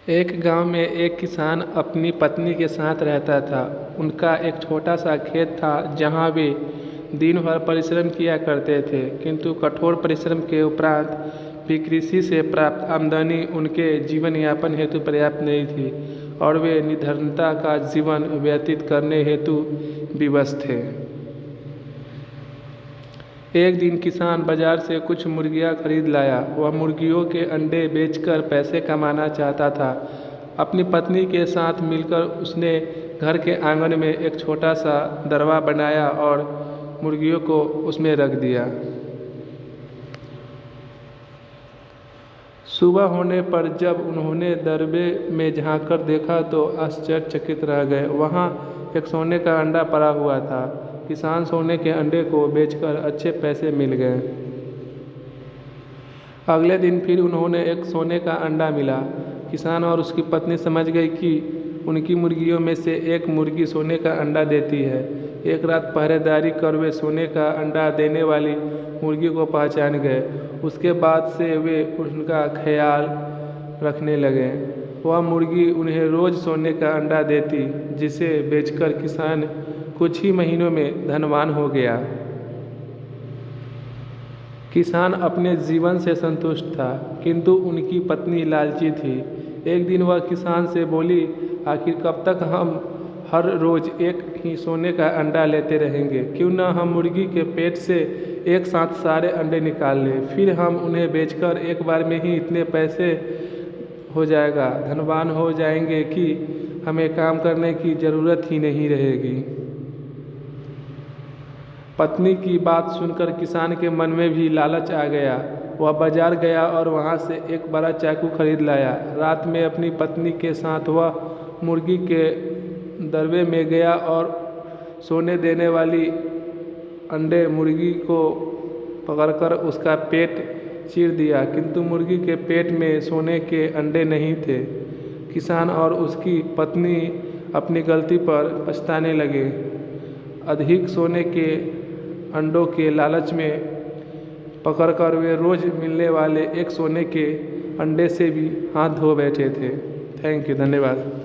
एक गांव में एक किसान अपनी पत्नी के साथ रहता था। उनका एक छोटा सा खेत था जहां वे दिन भर परिश्रम किया करते थे, किंतु कठोर परिश्रम के उपरांत भी कृषि से प्राप्त आमदनी उनके जीवन यापन हेतु पर्याप्त नहीं थी और वे निर्धनता का जीवन व्यतीत करने हेतु विवश थे। एक दिन किसान बाजार से कुछ मुर्गियां खरीद लाया। वह मुर्गियों के अंडे बेचकर पैसे कमाना चाहता था। अपनी पत्नी के साथ मिलकर उसने घर के आंगन में एक छोटा सा दरवा बनाया और मुर्गियों को उसमें रख दिया। सुबह होने पर जब उन्होंने दरबे में झांककर देखा तो आश्चर्यचकित रह गए। वहाँ एक सोने का अंडा पड़ा हुआ था। किसान सोने के अंडे को बेचकर अच्छे पैसे मिल गए। अगले दिन फिर उन्होंने एक सोने का अंडा मिला। किसान और उसकी पत्नी समझ गई कि उनकी मुर्गियों में से एक मुर्गी सोने का अंडा देती है। एक रात पहरेदारी कर वे सोने का अंडा देने वाली मुर्गी को पहचान गए। उसके बाद से वे उनका ख्याल रखने लगे। वह मुर्गी उन्हें रोज़ सोने का अंडा देती, जिसे बेचकर किसान कुछ ही महीनों में धनवान हो गया। किसान अपने जीवन से संतुष्ट था, किंतु उनकी पत्नी लालची थी। एक दिन वह किसान से बोली, आखिर कब तक हम हर रोज़ एक ही सोने का अंडा लेते रहेंगे? क्यों न हम मुर्गी के पेट से एक साथ सारे अंडे निकाल लें, फिर हम उन्हें बेचकर एक बार में ही इतने पैसे हो जाएगा, धनवान हो जाएंगे कि हमें काम करने की ज़रूरत ही नहीं रहेगी। पत्नी की बात सुनकर किसान के मन में भी लालच आ गया। वह बाजार गया और वहां से एक बड़ा चाकू खरीद लाया। रात में अपनी पत्नी के साथ वह मुर्गी के दरबे में गया और सोने देने वाली अंडे मुर्गी को पकड़कर उसका पेट चीर दिया, किंतु मुर्गी के पेट में सोने के अंडे नहीं थे। किसान और उसकी पत्नी अपनी गलती पर पछताने लगे। अधिक सोने के अंडों के लालच में पकड़कर वे रोज़ मिलने वाले एक सोने के अंडे से भी हाथ धो बैठे थे। थैंक यू, धन्यवाद।